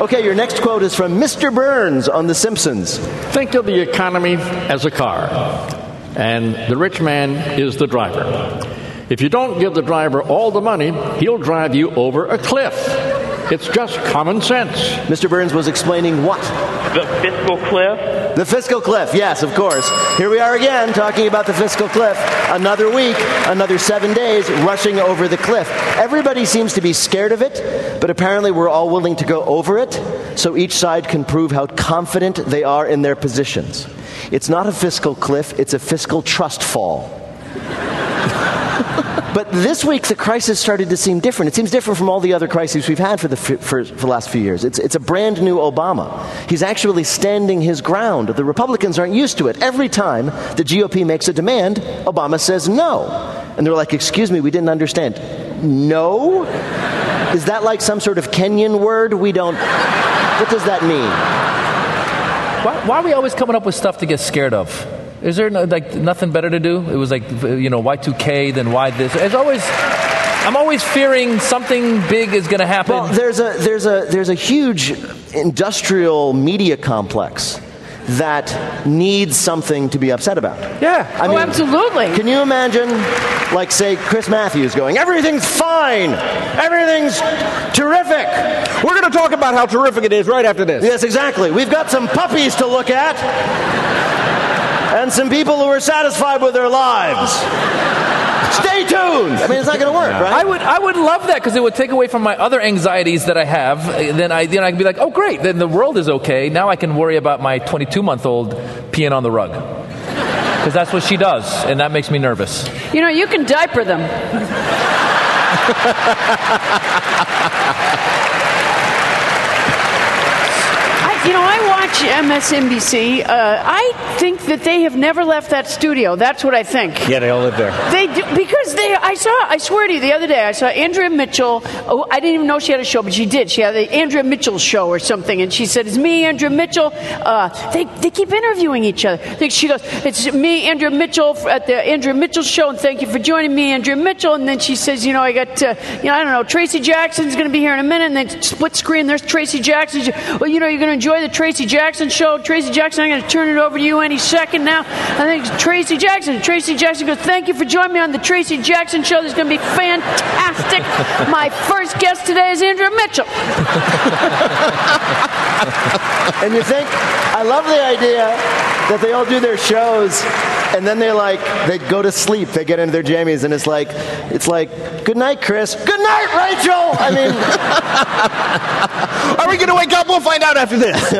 Okay, your next quote is from Mr. Burns on The Simpsons. Think of the economy as a car, and the rich man is the driver. If you don't give the driver all the money, he'll drive you over a cliff. It's just common sense. Mr. Burns was explaining what? The fiscal cliff? The fiscal cliff, yes, of course. Here we are again, talking about the fiscal cliff. Another week, another 7 days, rushing over the cliff. Everybody seems to be scared of it, but apparently we're all willing to go over it, so each side can prove how confident they are in their positions. It's not a fiscal cliff, it's a fiscal trust fall. But this week, the crisis started to seem different. It seems different from all the other crises we've had for the last few years. It's a brand new Obama. He's actually standing his ground. The Republicans aren't used to it. Every time the GOP makes a demand, Obama says no. And they're like, excuse me, we didn't understand. No? Is that like some sort of Kenyan word? We don't... What does that mean? Why are we always coming up with stuff to get scared of? Is there nothing better to do? It was like, Y2K, then why this? I'm always fearing something big is going to happen. Well, there's a huge industrial media complex that needs something to be upset about. Yeah. I mean, absolutely. Can you imagine, like, say, Chris Matthews going, everything's fine, everything's terrific. We're going to talk about how terrific it is right after this. Yes, exactly. We've got some puppies to look at. And some people who are satisfied with their lives. Stay tuned. I mean, it's not going to work, right? I would love that because it would take away from my other anxieties that I have. Then I can be like, oh, great. Then the world is okay. Now I can worry about my 22-month-old peeing on the rug. Because that's what she does, and that makes me nervous. You can diaper them. I watch MSNBC. I think that they have never left that studio. That's what I think. Yeah, they all live there. They do, because I swear to you, the other day I saw Andrea Mitchell. Oh, I didn't even know she had a show, but she did. She had the Andrea Mitchell show or something, and she said, "It's me, Andrea Mitchell." They keep interviewing each other. She goes, "It's me, Andrea Mitchell, at the Andrea Mitchell show, and thank you for joining me, Andrea Mitchell." And then she says, "I got, I don't know, Tracy Jackson's going to be here in a minute." And then split screen, there's Tracy Jackson. Well, you're going to enjoy the Tracy Jackson show. Tracy Jackson, I'm going to turn it over to you any second now. I think it's Tracy Jackson. Tracy Jackson goes, "Thank you for joining me on the Tracy Jackson show. This is going to be fantastic. My first guest today is Andrea Mitchell." And you think, I love the idea that they all do their shows and then they go to sleep. They get into their jammies and it's like, good night, Chris. Good night, Rachel. I mean, are we going to wake up? We'll find out after this.